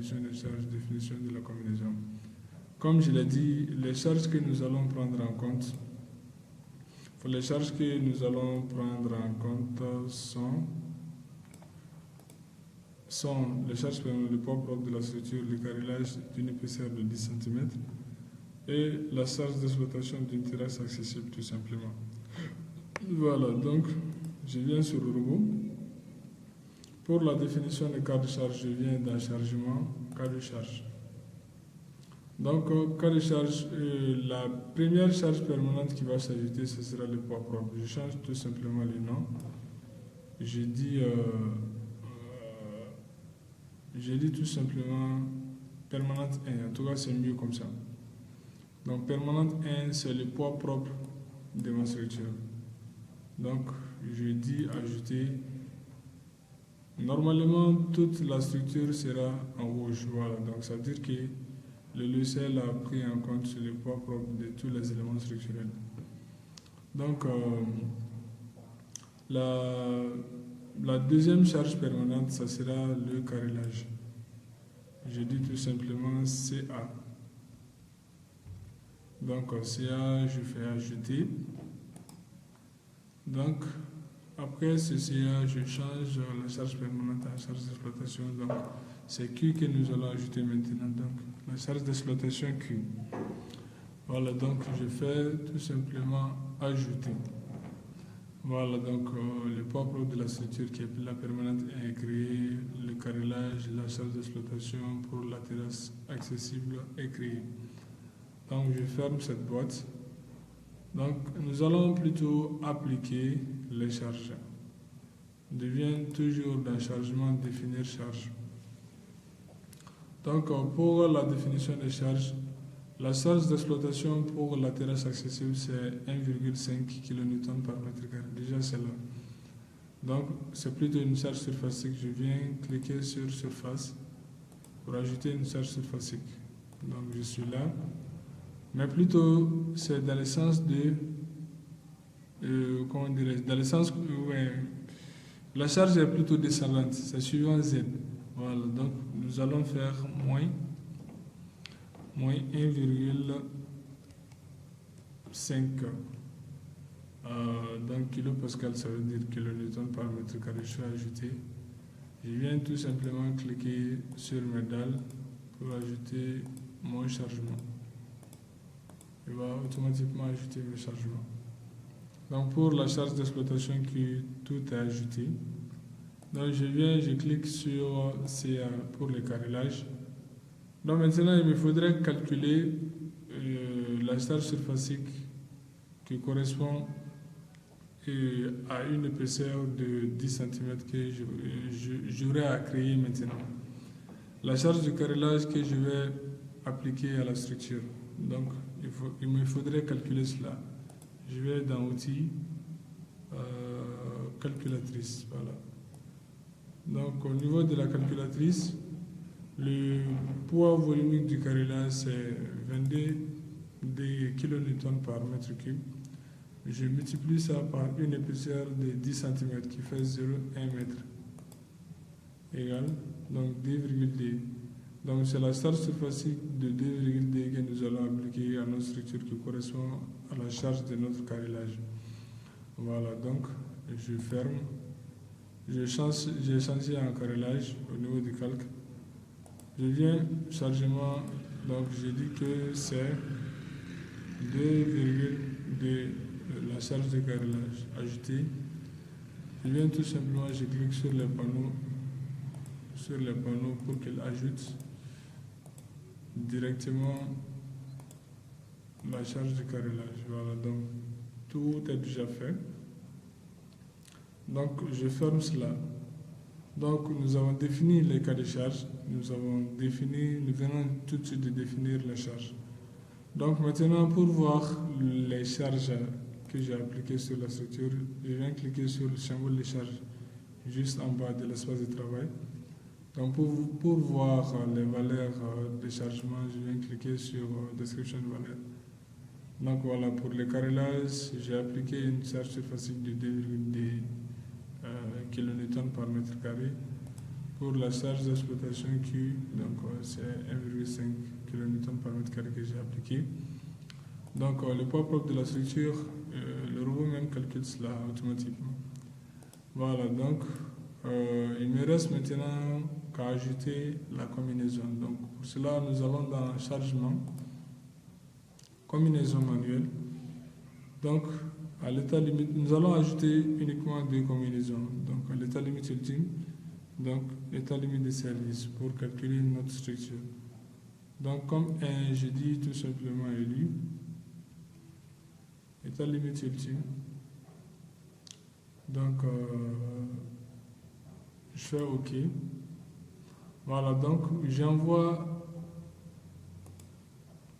définition des charges, définition de la combinaison. Comme je l'ai dit, les charges que nous allons prendre en compte, les charges que nous allons prendre en compte sont les charges permanentes de poids propre de la structure, le carrelage d'une épaisseur de 10 cm et la charge d'exploitation d'une terrasse accessible tout simplement. Voilà, donc je viens sur le robot. Pour la définition des cas de charge, je viens dans chargement, cas de charge. Donc, cas de charge, la première charge permanente qui va s'ajouter, ce sera le poids propre. Je change tout simplement le nom. Je dis tout simplement permanente 1. En tout cas, c'est mieux comme ça. Donc, permanente 1, c'est le poids propre de ma structure. Donc, je dis ajouter. Normalement, toute la structure sera en rouge. Voilà. Donc, ça veut dire que le logiciel a pris en compte le poids propre de tous les éléments structurels. Donc, la deuxième charge permanente, ça sera le carrelage. Je dis tout simplement CA. Donc, CA, je fais ajouter. Donc, après ce CA, je change la charge permanente en charge d'exploitation. Donc, c'est Q que nous allons ajouter maintenant. Donc, la charge d'exploitation Q. Voilà, donc je fais tout simplement ajouter. Voilà, donc le poids propre de la structure qui est la permanente est créé, le carrelage, la charge d'exploitation pour la terrasse accessible est créé. Donc, je ferme cette boîte. Donc, nous allons plutôt appliquer les charges. Devient toujours dans chargement, définir charge. Donc, pour la définition des charges, la charge d'exploitation pour la terrasse accessible, c'est 1,5 kN par mètre carré. Déjà, c'est là. Donc, c'est plutôt une charge surfacique. Je viens cliquer sur surface pour ajouter une charge surfacique. Donc, je suis là. Mais plutôt, c'est dans le sens de... comment dirais-je? Dans le sens... la charge est plutôt descendante. C'est suivant Z. Voilà. Donc, nous allons faire moins 1,5 donc kilopascal, ça veut dire kilonewton par mètre carré. Je vais ajouter. Je viens tout simplement cliquer sur mes dalles pour ajouter mon chargement. Il va automatiquement ajouter mes chargements. Donc pour la charge d'exploitation qui tout est ajouté. Donc je clique sur CA pour le carrelage. Donc maintenant il me faudrait calculer la charge surfacique qui correspond à une épaisseur de 10 cm que j'aurai à créer maintenant. La charge de carrelage que je vais appliquer à la structure. Donc il me faudrait calculer cela. Je vais dans outils, calculatrice, voilà. Donc au niveau de la calculatrice, le poids volumique du carrelage c'est 22 kN par mètre cube. Je multiplie ça par une épaisseur de 10 cm qui fait 0,1 mètre égal, donc 2,2. Donc c'est la charge surfacique de 2,2 que nous allons appliquer à notre structure qui correspond à la charge de notre carrelage. Voilà, donc je ferme. J'ai changé en carrelage au niveau du calque. Je viens chargement, donc j'ai dit que c'est 2,2 la charge de carrelage ajoutée. Je viens tout simplement, je clique sur les panneaux pour qu'elle ajoute directement la charge de carrelage. Voilà, donc tout est déjà fait. Donc je ferme cela. Donc nous avons défini les cas de charge, nous venons tout de suite de définir les charges. Donc maintenant pour voir les charges que j'ai appliquées sur la structure, je viens cliquer sur le symbole de charge juste en bas de l'espace de travail. Donc pour voir les valeurs de chargement, je viens cliquer sur description de valeur. Donc voilà, pour le carrelage, j'ai appliqué une charge surfacique de 2,2 kN par mètre carré. pour la charge d'exploitation Q, donc c'est 1,5 kN par mètre carré que j'ai appliqué. Donc le poids propre de la structure, le robot même calcule cela automatiquement. Voilà, donc il me reste maintenant qu'à ajouter la combinaison. Donc pour cela, nous allons dans chargement, combinaison manuelle. Donc à l'état limite, nous allons ajouter uniquement 2 combinaisons. Donc à l'état limite ultime, donc l'état limite de service pour calculer notre structure. Donc comme je dis tout simplement élu, état limite ultime. Donc je fais OK. Voilà, donc j'envoie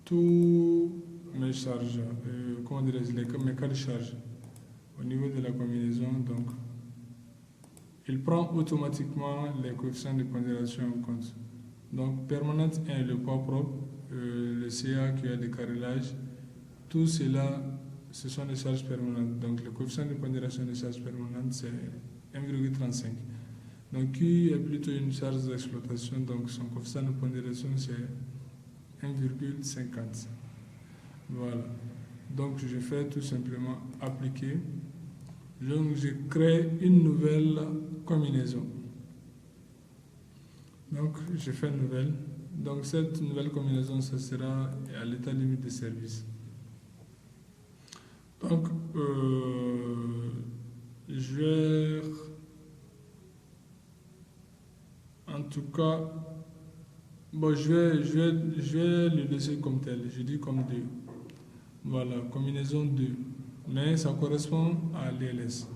tous mes charges, comment dirais-je, mes cas de charge au niveau de la combinaison. Donc il prend automatiquement les coefficients de pondération en compte. Donc permanente 1, le poids propre, le CA qui a des carrélages, tout cela, ce sont des charges permanentes. Donc le coefficient de pondération des charges permanentes, c'est 1,35. Donc Q est plutôt une charge d'exploitation, donc son coefficient de pondération, c'est 1,50. Voilà. Donc je fais tout simplement appliquer. Donc je crée une nouvelle combinaison. Donc je fais nouvelle. Donc cette nouvelle combinaison, ça sera à l'état limite de service. Donc je vais en tout cas, bon, je vais le laisser comme tel. Je dis comme 2. Voilà, combinaison 2. Mais ça correspond à l'LS.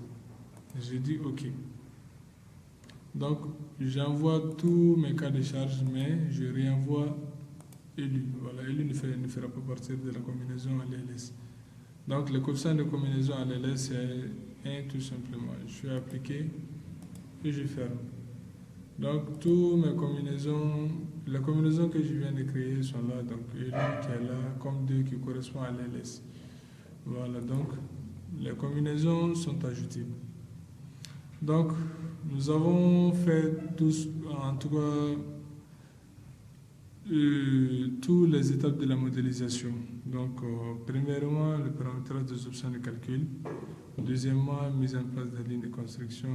Je dis OK. Donc, j'envoie tous mes cas de charge, mais je réenvoie élu. Voilà, élu ne fera pas partie de la combinaison à l'LS. Donc, le coefficient de combinaison à l'LS, c'est 1 tout simplement. Je fais appliquer et je ferme. Donc, toutes mes combinaisons, les combinaisons que je viens de créer sont là. Donc, élu qui est là, comme 2 qui correspond à l'LS. Voilà, donc, les combinaisons sont ajoutées. Donc, nous avons fait tous, en tout cas, toutes les étapes de la modélisation. Donc, premièrement, le paramétrage des options de calcul. Deuxièmement, mise en place des lignes de construction.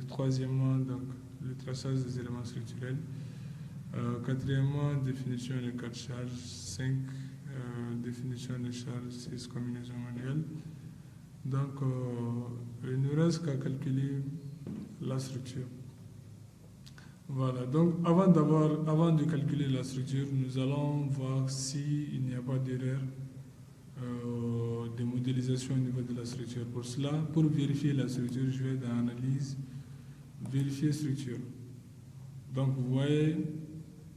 Troisièmement, donc, le traçage des éléments structurels. Quatrièmement, définition des cas de charge. 5, définition des charges. 6, combinaison manuelle. Donc, il ne reste qu'à calculer la structure. Voilà, donc avant de calculer la structure, nous allons voir s'il n'y a pas d'erreur de modélisation au niveau de la structure. Pour cela, pour vérifier la structure, je vais dans Analyse, Vérifier structure. Donc, vous voyez,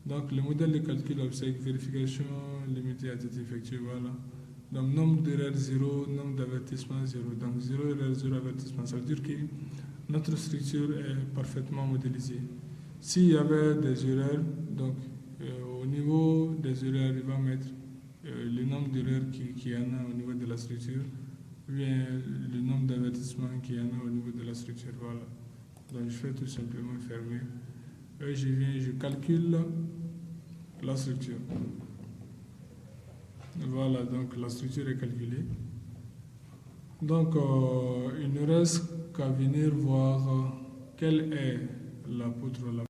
donc, le modèle de calcul obsèque, vérification limitée à tête effectuée, voilà. Donc, nombre d'erreurs 0, nombre d'avertissements 0. Donc, 0 erreur, 0 avertissement. Ça veut dire que notre structure est parfaitement modélisée. S'il y avait des erreurs, donc, au niveau des erreurs, il va mettre le nombre d'erreurs qu'il y en a au niveau de la structure, ou bien le nombre d'avertissements qu'il y en a au niveau de la structure. Voilà. Donc, je fais tout simplement fermer. Et je calcule la structure. Voilà, donc la structure est calculée. Donc, il ne reste qu'à venir voir quelle est la poutre.